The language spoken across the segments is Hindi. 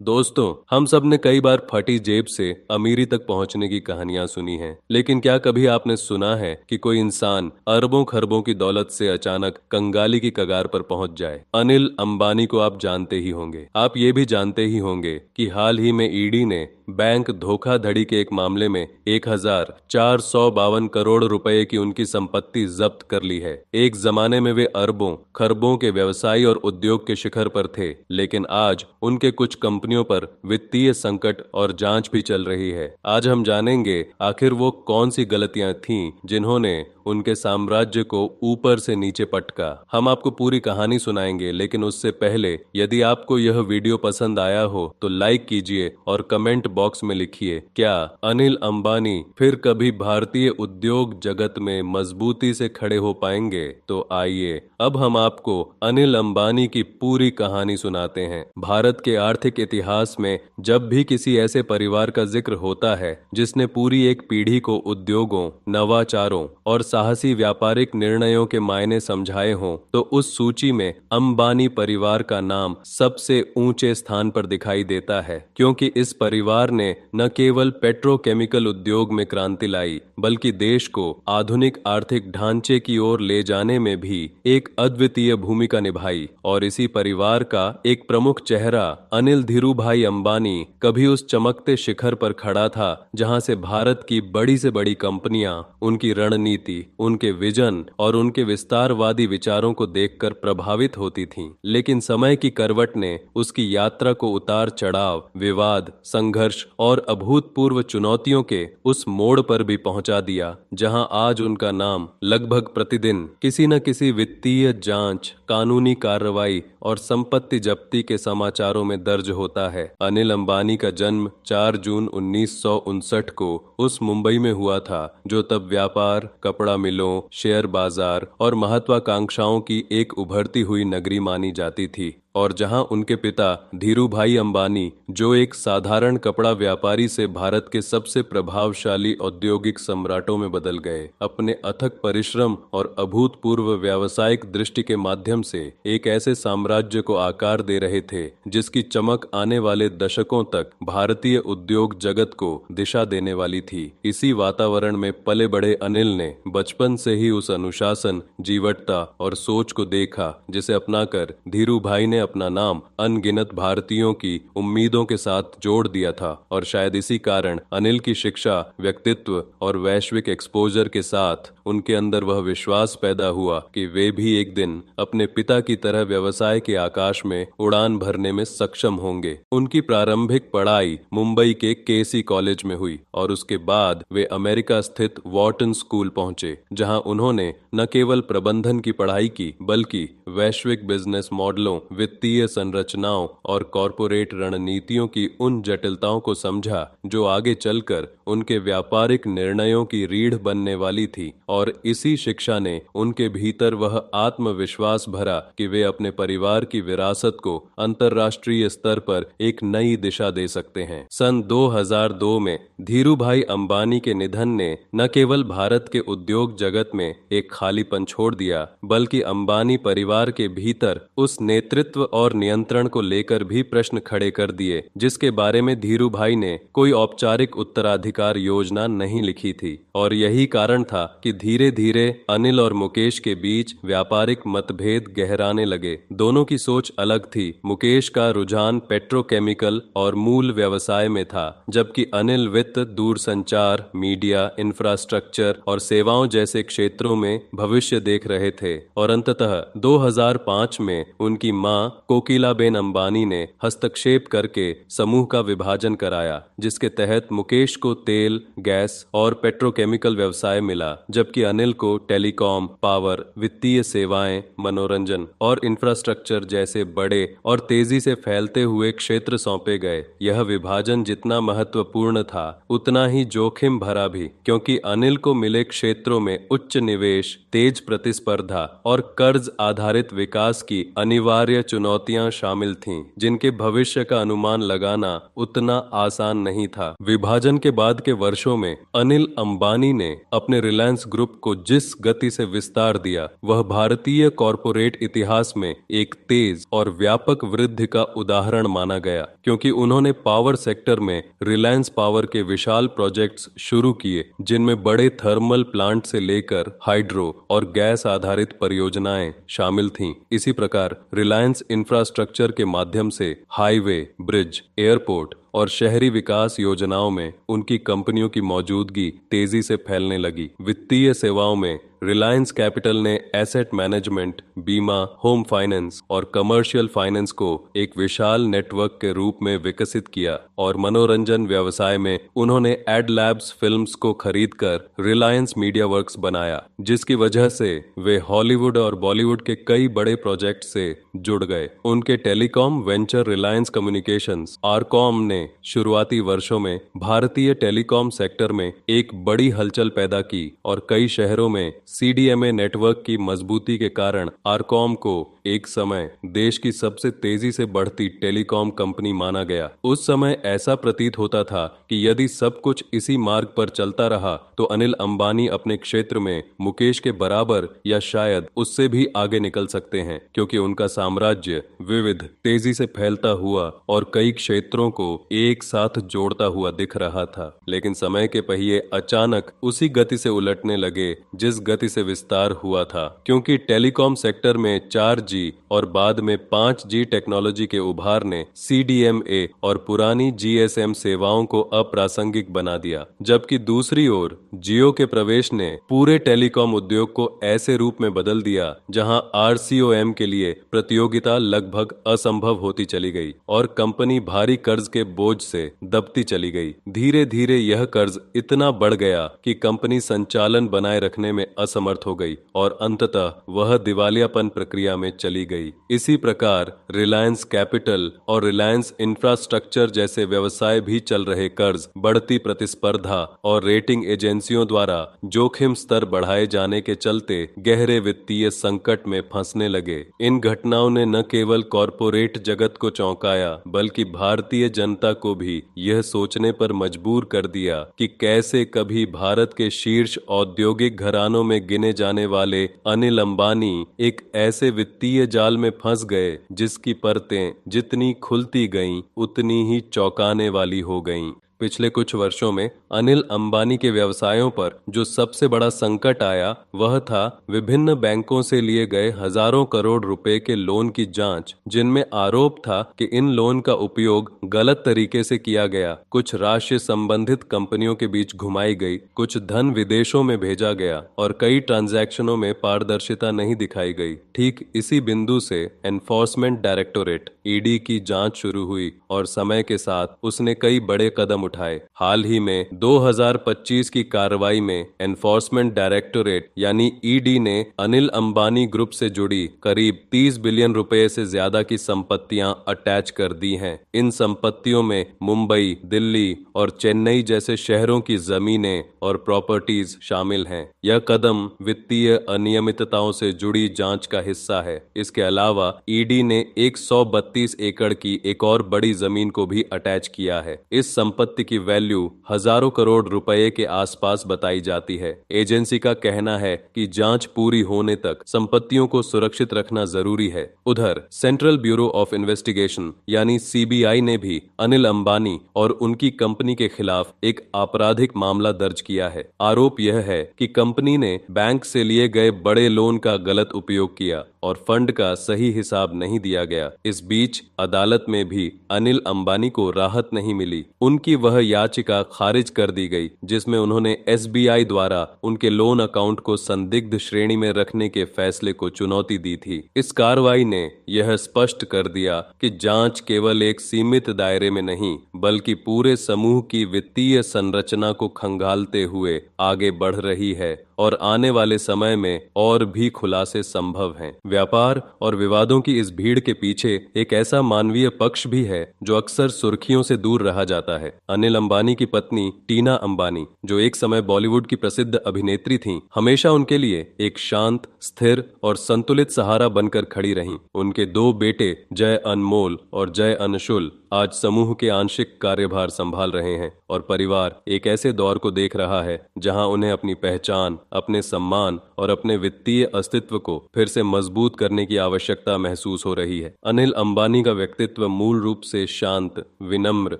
दोस्तों, हम सब ने कई बार फटी जेब से अमीरी तक पहुंचने की कहानियां सुनी हैं, लेकिन क्या कभी आपने सुना है कि कोई इंसान अरबों खरबों की दौलत से अचानक कंगाली की कगार पर पहुंच जाए? अनिल अंबानी को आप जानते ही होंगे। आप ये भी जानते ही होंगे कि हाल ही में ईडी ने बैंक धोखाधड़ी के एक मामले में 1,452 करोड़ रुपए की उनकी संपत्ति जब्त कर ली है। एक जमाने में वे अरबों खरबों के व्यवसायी और उद्योग के शिखर पर थे, लेकिन आज उनके कुछ कंपनियों पर वित्तीय संकट और जांच भी चल रही है। आज हम जानेंगे आखिर वो कौन सी गलतियां थीं जिन्होंने उनके साम्राज्य को ऊपर से नीचे पटका। हम आपको पूरी कहानी सुनाएंगे, लेकिन उससे पहले यदि आपको यह वीडियो पसंद आया हो तो लाइक कीजिए और कमेंट बॉक्स में लिखिए, क्या अनिल अंबानी फिर कभी भारतीय उद्योग जगत में मजबूती से खड़े हो पाएंगे? तो आइए अब हम आपको अनिल अंबानी की पूरी कहानी सुनाते हैं। भारत के आर्थिक इतिहास में जब भी किसी ऐसे परिवार का जिक्र होता है जिसने पूरी एक पीढ़ी को उद्योगों, नवाचारों और साहसी व्यापारिक निर्णयों के मायने समझाए हों, तो उस सूची में अंबानी परिवार का नाम सबसे ऊंचे स्थान पर दिखाई देता है, क्योंकि इस परिवार ने न केवल पेट्रोकेमिकल उद्योग में क्रांति लाई, बल्कि देश को आधुनिक आर्थिक ढांचे की ओर ले जाने में भी एक अद्वितीय भूमिका निभाई। और इसी परिवार का एक प्रमुख चेहरा अनिल धीरूभाई अंबानी कभी उस चमकते शिखर पर खड़ा था जहां से भारत की बड़ी से बड़ी कंपनियां उनकी रणनीति, उनके विजन और उनके विस्तारवादी विचारों को देखकर प्रभावित होती थीं। लेकिन समय की करवट ने उसकी यात्रा को उतार चढ़ाव, विवाद, संघर्ष और अभूतपूर्व चुनौतियों के उस मोड़ पर भी पहुंचा दिया जहां आज उनका नाम लगभग प्रतिदिन किसी न किसी वित्तीय जांच, कानूनी कार्रवाई और संपत्ति जब्ती के समाचारों में दर्ज होता है। अनिल अंबानी का जन्म 4 जून 1959 को उस मुंबई में हुआ था जो तब व्यापार, कपड़ा मिलों, शेयर बाजार और महत्वाकांक्षाओं की एक उभरती हुई नगरी मानी जाती थी, और जहां उनके पिता धीरूभाई अंबानी, जो एक साधारण कपड़ा व्यापारी से भारत के सबसे प्रभावशाली औद्योगिक सम्राटों में बदल गए, अपने अथक परिश्रम और अभूतपूर्व व्यावसायिक दृष्टि के माध्यम से एक ऐसे साम्राज्य को आकार दे रहे थे जिसकी चमक आने वाले दशकों तक भारतीय उद्योग जगत को दिशा देने वाली थी। इसी वातावरण में पले बड़े अनिल ने बचपन से ही उस अनुशासन, जीवटता और सोच को देखा जिसे अपनाकर धीरूभाई ने अपना नाम अनगिनत भारतीयों की उम्मीदों के साथ जोड़ दिया था। और शायद इसी कारण अनिल की शिक्षा, व्यक्तित्व और वैश्विक एक्सपोजर के साथ उनके अंदर वह विश्वास पैदा हुआ कि वे भी एक दिन अपने पिता की तरह व्यवसाय के आकाश में उड़ान भरने में सक्षम होंगे। उनकी प्रारंभिक पढ़ाई मुंबई के केसी कॉलेज में हुई और उसके बाद वे अमेरिका स्थित वॉर्टन स्कूल पहुंचे, जहां उन्होंने न केवल प्रबंधन की पढ़ाई की बल्कि वैश्विक बिजनेस मॉडलों, वित्तीय संरचनाओं और कॉरपोरेट रणनीतियों की उन जटिलताओं को समझा जो आगे चलकर उनके व्यापारिक निर्णयों की रीढ़ बनने वाली थी। और इसी शिक्षा ने उनके भीतर वह आत्मविश्वास भरा कि वे अपने परिवार की विरासत को अंतर्राष्ट्रीय स्तर पर एक नई दिशा दे सकते हैं। सन 2002 में धीरूभाई अंबानी के निधन ने न केवल भारत के उद्योग जगत में एक खालीपन छोड़ दिया, बल्कि अंबानी परिवार के भीतर उस नेतृत्व और नियंत्रण को लेकर भी प्रश्न खड़े कर दिए जिसके बारे में धीरूभाई ने कोई औपचारिक उत्तराधिकार योजना नहीं लिखी थी। और यही कारण था कि धीरे धीरे अनिल और मुकेश के बीच व्यापारिक मतभेद गहराने लगे। दोनों की सोच अलग थी। मुकेश का रुझान पेट्रोकेमिकल और मूल व्यवसाय में था, जबकि अनिल वित्त, दूरसंचार, मीडिया, इंफ्रास्ट्रक्चर और सेवाओं जैसे क्षेत्रों में भविष्य देख रहे थे। और अंततः 2005 में उनकी मां कोकिलाबेन अंबानी ने हस्तक्षेप करके समूह का विभाजन कराया, जिसके तहत मुकेश को तेल, गैस और पेट्रोकेमिकल व्यवसाय मिला, जबकि अनिल को टेलीकॉम, पावर, वित्तीय सेवाएं, मनोरंजन और इंफ्रास्ट्रक्चर जैसे बड़े और तेजी से फैलते हुए क्षेत्र सौंपे गए। यह विभाजन जितना महत्वपूर्ण था उतना ही जोखिम भरा भी, क्योंकि अनिल को मिले क्षेत्रों में उच्च निवेश, तेज प्रतिस्पर्धा और कर्ज आधारित विकास की अनिवार्य चुनौतियां शामिल थीं, जिनके भविष्य का अनुमान लगाना उतना आसान नहीं था। विभाजन के बाद के वर्षों में अनिल अंबानी ने अपने रिलायंस ग्रुप को जिस गति से विस्तार दिया, वह भारतीय कॉरपोरेट इतिहास में एक तेज और व्यापक वृद्धि का उदाहरण माना गया, क्योंकि उन्होंने पावर सेक्टर में रिलायंस पावर के विशाल प्रोजेक्ट्स शुरू किए, जिनमें बड़े थर्मल प्लांट से लेकर हाइड्रो और गैस आधारित परियोजनाएं शामिल थीं। इसी प्रकार रिलायंस इंफ्रास्ट्रक्चर के माध्यम से हाईवे, ब्रिज, एयरपोर्ट और शहरी विकास योजनाओं में उनकी कंपनियों की मौजूदगी तेजी से फैलने लगी। वित्तीय सेवाओं में रिलायंस कैपिटल ने एसेट मैनेजमेंट, बीमा, होम फाइनेंस और कमर्शियल फाइनेंस को एक विशाल नेटवर्क के रूप में विकसित किया, और मनोरंजन व्यवसाय में उन्होंने एड लैब्स फिल्म्स को खरीदकर रिलायंस मीडिया वर्क्स बनाया, जिसकी वजह से वे हॉलीवुड और बॉलीवुड के कई बड़े प्रोजेक्ट से जुड़ गए। उनके telecom venture Reliance communications RCom ने शुरुआती वर्षों में भारतीय टेलीकॉम सेक्टर में एक बड़ी हलचल पैदा की, और कई शहरों में सीडीएमए नेटवर्क की मजबूती के कारण आरकॉम को एक समय देश की सबसे तेजी से बढ़ती टेलीकॉम कंपनी माना गया। उस समय ऐसा प्रतीत होता था कि यदि सब कुछ इसी मार्ग पर चलता रहा तो अनिल अंबानी अपने क्षेत्र में मुकेश के बराबर या शायद उससे भी आगे निकल सकते हैं, क्योंकि उनका साम्राज्य विविध, तेजी से फैलता हुआ और कई क्षेत्रों को एक साथ जोड़ता हुआ दिख रहा था। लेकिन समय के पहिए अचानक उसी गति से उलटने लगे जिस गति से विस्तार हुआ था, क्योंकि टेलीकॉम सेक्टर में 4G और बाद में 5G टेक्नोलॉजी के उभार ने CDMA और पुरानी GSM सेवाओं को अप्रासंगिक बना दिया, जबकि दूसरी ओर जियो के प्रवेश ने पूरे टेलीकॉम उद्योग को ऐसे रूप में बदल दिया जहां RCOM के लिए प्रतियोगिता लगभग असंभव होती चली गई और कंपनी भारी कर्ज के बोझ से दबती चली गई। धीरे धीरे यह कर्ज इतना बढ़ गया कि कंपनी संचालन बनाए रखने में असमर्थ हो गई और अंततः वह दिवालियापन प्रक्रिया में चली गई। इसी प्रकार रिलायंस कैपिटल और रिलायंस इंफ्रास्ट्रक्चर जैसे व्यवसाय भी चल रहे कर्ज, बढ़ती प्रतिस्पर्धा और रेटिंग एजेंसियों द्वारा जोखिम स्तर बढ़ाए जाने के चलते गहरे वित्तीय संकट में फंसने लगे। इन घटनाओं ने न केवल कॉरपोरेट जगत को चौंकाया, बल्कि भारतीय जनता को भी यह सोचने पर मजबूर कर दिया कि कैसे कभी भारत के शीर्ष औद्योगिक घरानों में गिने जाने वाले अनिल अंबानी एक ऐसे वित्तीय जाल में फंस गए जिसकी परतें जितनी खुलती गईं उतनी ही चौंकाने वाली हो गईं। पिछले कुछ वर्षों में अनिल अंबानी के व्यवसायों पर जो सबसे बड़ा संकट आया वह था विभिन्न बैंकों से लिए गए हजारों करोड़ रुपए के लोन की जांच, जिनमें आरोप था कि इन लोन का उपयोग गलत तरीके से किया गया। कुछ राशि संबंधित कंपनियों के बीच घुमाई गई, कुछ धन विदेशों में भेजा गया और कई ट्रांजैक्शनों में पारदर्शिता नहीं दिखाई गई। ठीक इसी बिंदु से एनफोर्समेंट डायरेक्टोरेट ईडी की जांच शुरू हुई और समय के साथ उसने कई बड़े कदम उठाए। हाल ही में 2025 की कार्रवाई में एनफोर्समेंट डायरेक्टोरेट यानी ईडी ने अनिल अंबानी ग्रुप से जुड़ी करीब 30 बिलियन रुपए से ज्यादा की संपत्तियां अटैच कर दी हैं। इन संपत्तियों में मुंबई, दिल्ली और चेन्नई जैसे शहरों की जमीनें और प्रॉपर्टीज शामिल हैं। यह कदम वित्तीय अनियमितताओं से जुड़ी जांच का हिस्सा है। इसके अलावा ईडी ने 132 एकड़ की एक और बड़ी जमीन को भी अटैच किया है। इस संपत्ति की वैल्यू हजारों करोड़ रुपए के आसपास बताई जाती है। एजेंसी का कहना है कि जांच पूरी होने तक संपत्तियों को सुरक्षित रखना जरूरी है। उधर सेंट्रल ब्यूरो ऑफ इन्वेस्टिगेशन यानी CBI ने भी अनिल अंबानी और उनकी कंपनी के खिलाफ एक आपराधिक मामला दर्ज किया है। आरोप यह है कि कंपनी ने बैंक से लिए गए बड़े लोन का गलत उपयोग किया और फंड का सही हिसाब नहीं दिया गया। इस बीच अदालत में भी अनिल अंबानी को राहत नहीं मिली। उनकी वह याचिका खारिज कर दी गई जिसमें उन्होंने SBI द्वारा उनके लोन अकाउंट को संदिग्ध श्रेणी में रखने के फैसले को चुनौती दी थी। इस कार्रवाई ने यह स्पष्ट कर दिया कि जांच केवल एक सीमित दायरे में नहीं, बल्कि पूरे समूह की वित्तीय संरचना को खंगालते हुए आगे बढ़ रही है और आने वाले समय में और भी खुलासे संभव हैं। व्यापार और विवादों की इस भीड़ के पीछे एक ऐसा मानवीय पक्ष भी है जो अक्सर सुर्खियों से दूर रहा जाता है। अनिल अंबानी की पत्नी टीना अंबानी, जो एक समय बॉलीवुड की प्रसिद्ध अभिनेत्री थीं, हमेशा उनके लिए एक शांत, स्थिर और संतुलित सहारा बनकर खड़ी रहीं। उनके दो बेटे जय अनमोल और जय अनशुल आज समूह के आंशिक कार्यभार संभाल रहे हैं और परिवार एक ऐसे दौर को देख रहा है जहां उन्हें अपनी पहचान, अपने सम्मान और अपने वित्तीय अस्तित्व को फिर से मजबूत करने की आवश्यकता महसूस हो रही है। अनिल अंबानी का व्यक्तित्व मूल रूप से शांत, विनम्र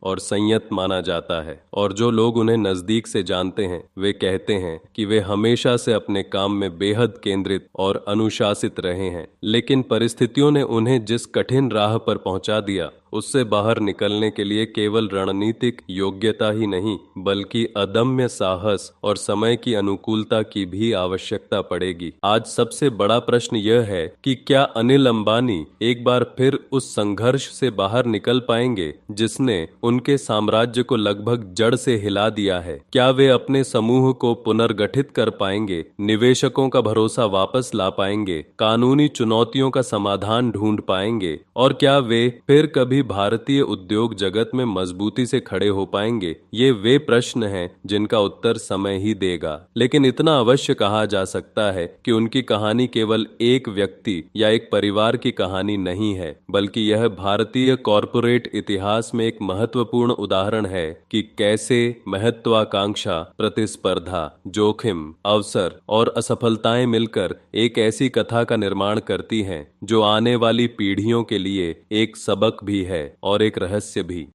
और संयत माना जाता है और जो लोग उन्हें नजदीक से जानते हैं वे कहते हैं कि वे हमेशा से अपने काम में बेहद केंद्रित और अनुशासित रहे हैं। लेकिन परिस्थितियों ने उन्हें जिस कठिन राह पर पहुंचा दिया, उससे बाहर निकलने के लिए केवल रणनीतिक योग्यता ही नहीं बल्कि अदम्य साहस और समय की अनुकूलता की भी आवश्यकता पड़ेगी। आज सबसे बड़ा प्रश्न यह है कि क्या अनिल अंबानी एक बार फिर उस संघर्ष से बाहर निकल पाएंगे जिसने उनके साम्राज्य को लगभग जड़ से हिला दिया है? क्या वे अपने समूह को पुनर्गठित कर पाएंगे, निवेशकों का भरोसा वापस ला पाएंगे, कानूनी चुनौतियों का समाधान ढूंढ पाएंगे और क्या वे फिर कभी भारतीय उद्योग जगत में मजबूती से खड़े हो पाएंगे? ये वे प्रश्न हैं जिनका उत्तर समय ही देगा। लेकिन इतना अवश्य कहा जा सकता है कि उनकी कहानी केवल एक व्यक्ति या एक परिवार की कहानी नहीं है, बल्कि यह भारतीय कॉरपोरेट इतिहास में एक महत्वपूर्ण उदाहरण है कि कैसे महत्वाकांक्षा, प्रतिस्पर्धा, जोखिम, अवसर और असफलताएं मिलकर एक ऐसी कथा का निर्माण करती हैं जो आने वाली पीढ़ियों के लिए एक सबक भी है और एक रहस्य भी।